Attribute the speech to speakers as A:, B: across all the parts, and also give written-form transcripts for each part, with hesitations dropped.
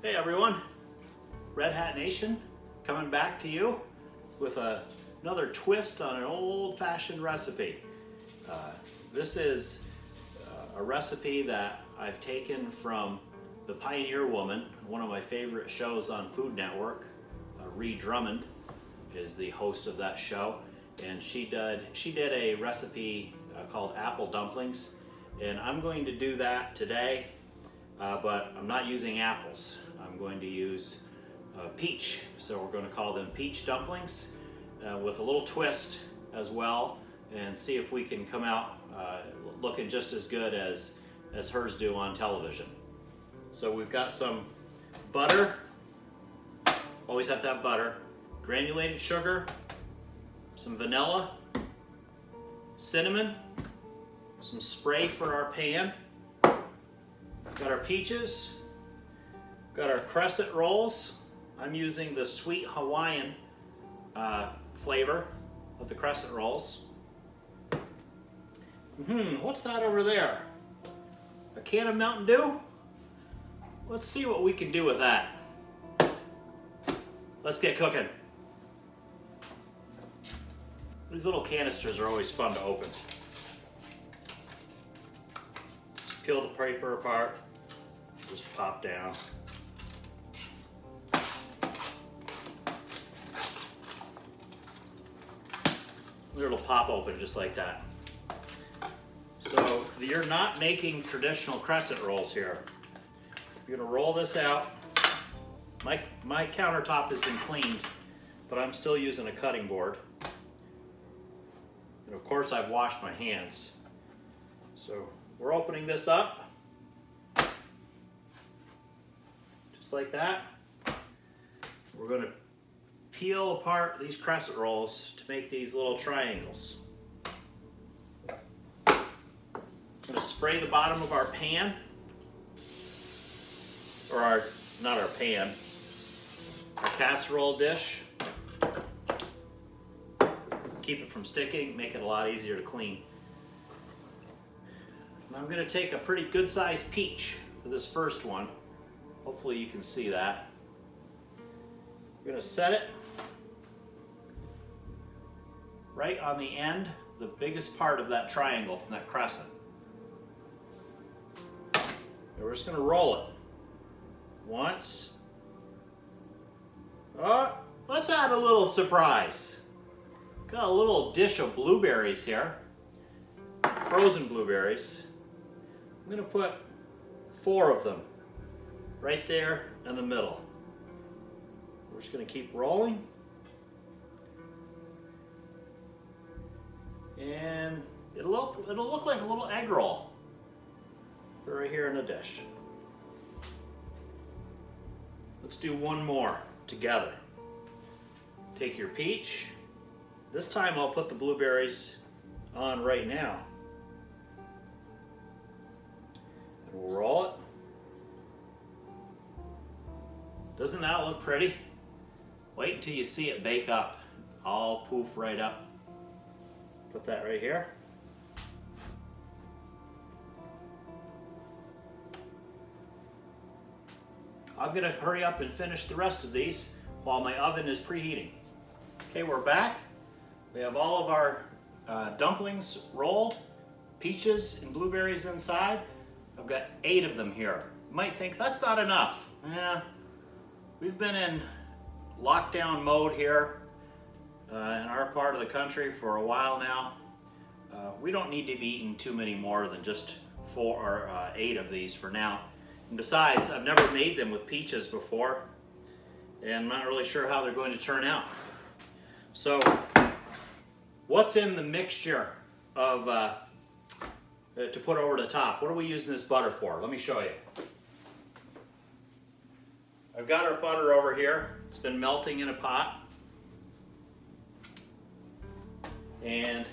A: Hey everyone, Red Hat Nation coming back to you with another twist on an old-fashioned recipe. This is a recipe that I've taken from The Pioneer Woman, one of my favorite shows on Food Network. Ree Drummond is the host of that show, and she did a recipe called apple dumplings, and I'm going to do that today, but I'm not using apples. I'm going to use peach, so we're going to call them peach dumplings with a little twist as well, and see if we can come out looking just as good as hers do on television. So we've got some butter, always have to have butter, granulated sugar, some vanilla, cinnamon, some spray for our pan, got our peaches, got our crescent rolls. I'm using the sweet Hawaiian flavor of the crescent rolls. What's that over there? A can of Mountain Dew? Let's see what we can do with that. Let's get cooking. These little canisters are always fun to open. Just peel the paper apart, just pop down. It'll pop open just like that. So you're not making traditional crescent rolls here. You're gonna roll this out. My countertop has been cleaned, but I'm still using a cutting board. And of course I've washed my hands. So we're opening this up, just like that. We're gonna peel apart these crescent rolls to make these little triangles. I'm gonna spray the bottom of our pan, or not our pan, our casserole dish. Keep it from sticking, make it a lot easier to clean. And I'm gonna take a pretty good sized peach for this first one. Hopefully you can see that. I'm gonna set it right on the end, the biggest part of that triangle from that crescent. And we're just gonna roll it once. Oh, let's add a little surprise. Got a little dish of blueberries here, frozen blueberries. I'm gonna put 4 of them right there in the middle. We're just gonna keep rolling. And it'll look like a little egg roll right here in the dish. Let's do one more together. Take your peach. This time I'll put the blueberries on right now. And we'll roll it. Doesn't that look pretty? Wait until you see it bake up. All poof right up. Put that right here. I'm gonna hurry up and finish the rest of these while my oven is preheating. Okay, we're back. We have all of our dumplings rolled, peaches and blueberries inside. I've got 8 of them here. You might think that's not enough. We've been in lockdown mode here in our part of the country for a while now. We don't need to be eating too many more than just 4 or 8 of these for now. And besides, I've never made them with peaches before, and I'm not really sure how they're going to turn out. So, what's in the mixture of to put over the top? What are we using this butter for? Let me show you. I've got our butter over here. It's been melting in a pot. And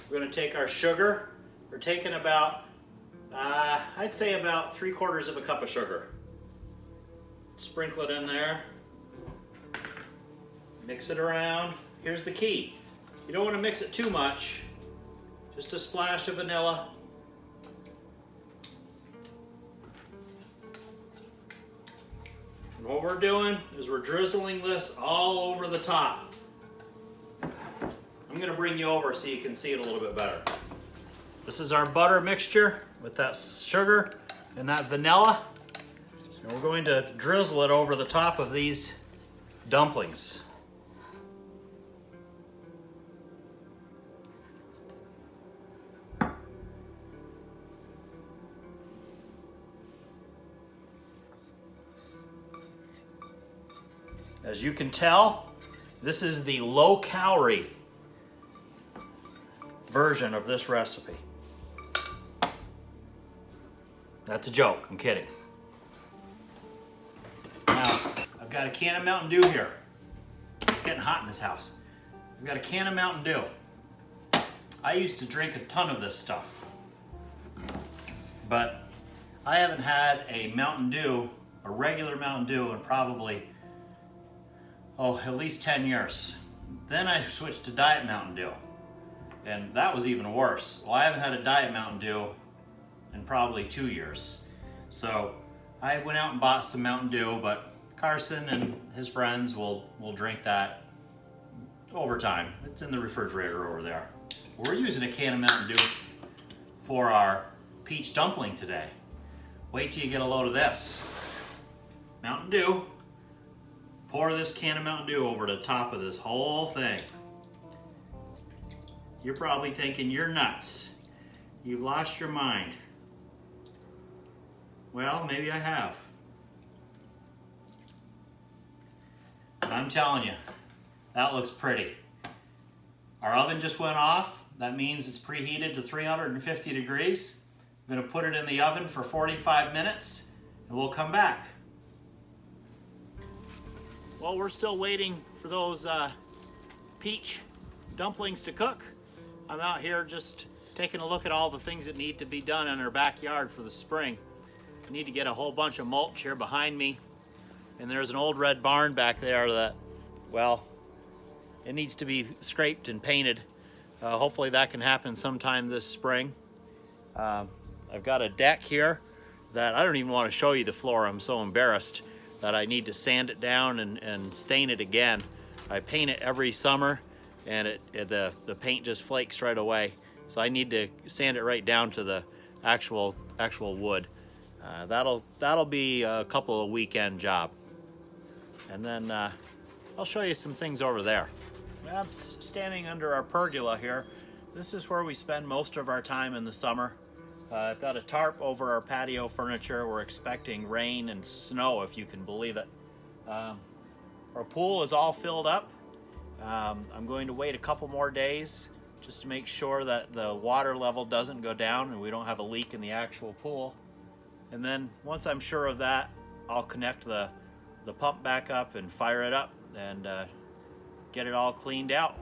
A: we're going to take our sugar. We're taking about, I'd say about 3/4 of a cup of sugar. Sprinkle it in there. Mix it around. Here's the key. You don't want to mix it too much. Just a splash of vanilla. And what we're doing is we're drizzling this all over the top. I'm gonna bring you over so you can see it a little bit better. This is our butter mixture with that sugar and that vanilla. And we're going to drizzle it over the top of these dumplings. As you can tell, this is the low-calorie version of this recipe. That's a joke, I'm kidding. Now, I've got a can of Mountain Dew here. It's getting hot in this house. I've got a can of Mountain Dew. I used to drink a ton of this stuff, but I haven't had a Mountain Dew, a regular Mountain Dew, in probably at least 10 years. Then I switched to Diet Mountain Dew, and that was even worse. Well, I haven't had a Diet Mountain Dew in probably 2 years. So I went out and bought some Mountain Dew, but Carson and his friends will drink that over time. It's in the refrigerator over there. We're using a can of Mountain Dew for our peach dumpling today. Wait till you get a load of this. Mountain Dew. Pour this can of Mountain Dew over the top of this whole thing. You're probably thinking you're nuts. You've lost your mind. Well, maybe I have. I'm telling you, that looks pretty. Our oven just went off. That means it's preheated to 350 degrees. I'm going to put it in the oven for 45 minutes, and we'll come back. Well, we're still waiting for those peach dumplings to cook. I'm out here just taking a look at all the things that need to be done in our backyard for the spring. I need to get a whole bunch of mulch here behind me. And there's an old red barn back there that, well, it needs to be scraped and painted. Hopefully that can happen sometime this spring. I've got a deck here that I don't even want to show you the floor. I'm so embarrassed that I need to sand it down and stain it again. I paint it every summer, and the paint just flakes right away. So I need to sand it right down to the actual wood. That'll be a couple of weekend job. And then I'll show you some things over there. I'm standing under our pergola here. This is where we spend most of our time in the summer. I've got a tarp over our patio furniture. We're expecting rain and snow, if you can believe it. Our pool is all filled up. I'm going to wait a couple more days just to make sure that the water level doesn't go down and we don't have a leak in the actual pool. And then once I'm sure of that, I'll connect the pump back up and fire it up and get it all cleaned out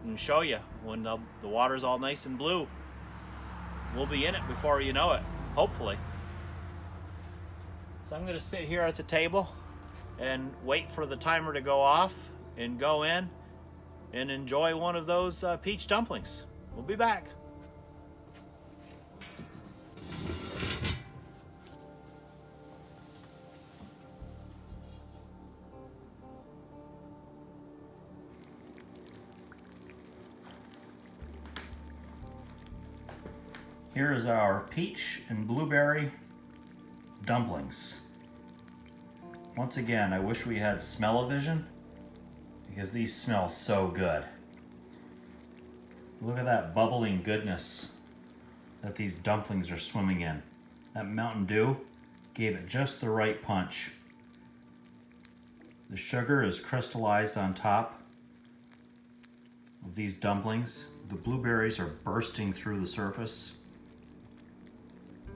A: and show you when the water's all nice and blue. We'll be in it before you know it, hopefully. So I'm going to sit here at the table and wait for the timer to go off and go in and enjoy one of those peach dumplings. We'll be back. Here is our peach and blueberry dumplings. Once again, I wish we had smell-o-vision because these smell so good. Look at that bubbling goodness that these dumplings are swimming in. That Mountain Dew gave it just the right punch. The sugar is crystallized on top of these dumplings. The blueberries are bursting through the surface.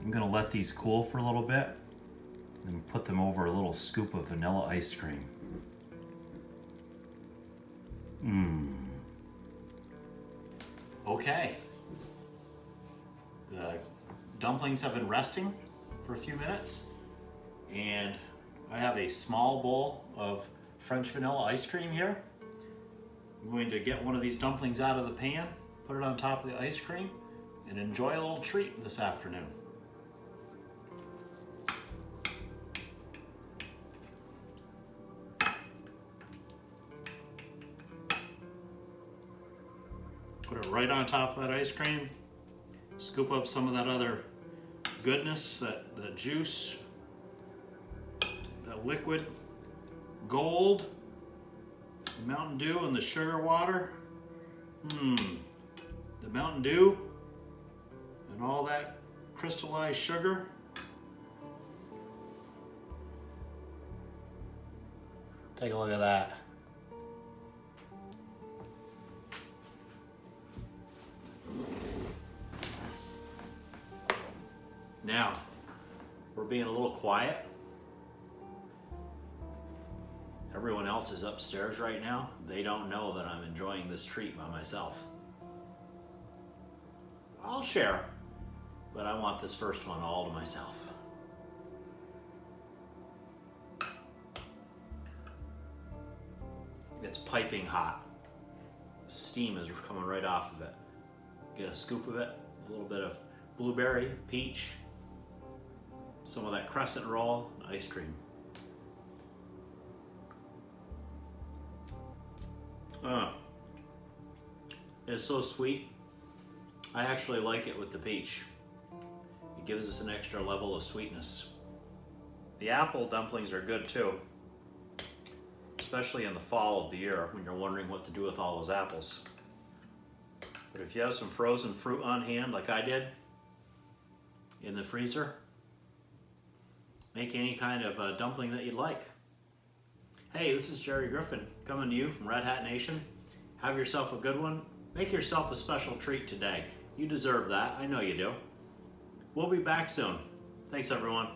A: I'm gonna let these cool for a little bit and put them over a little scoop of vanilla ice cream. Okay. The dumplings have been resting for a few minutes, and I have a small bowl of French vanilla ice cream here. I'm going to get one of these dumplings out of the pan, put it on top of the ice cream, and enjoy a little treat this afternoon. Put it right on top of that ice cream. Scoop up some of that other goodness, that juice, that liquid gold, the Mountain Dew and the sugar water. The Mountain Dew and all that crystallized sugar. Take a look at that. Now, we're being a little quiet. Everyone else is upstairs right now. They don't know that I'm enjoying this treat by myself. I'll share, but I want this first one all to myself. It's piping hot. Steam is coming right off of it. Get a scoop of it, a little bit of blueberry, peach, some of that crescent roll, and ice cream. It's so sweet. I actually like it with the peach. It gives us an extra level of sweetness. The apple dumplings are good too, especially in the fall of the year when you're wondering what to do with all those apples. But if you have some frozen fruit on hand like I did in the freezer, make any kind of dumpling that you'd like. Hey, this is Jerry Griffin coming to you from Red Hat Nation. Have yourself a good one. Make yourself a special treat today. You deserve that. I know you do. We'll be back soon. Thanks, everyone.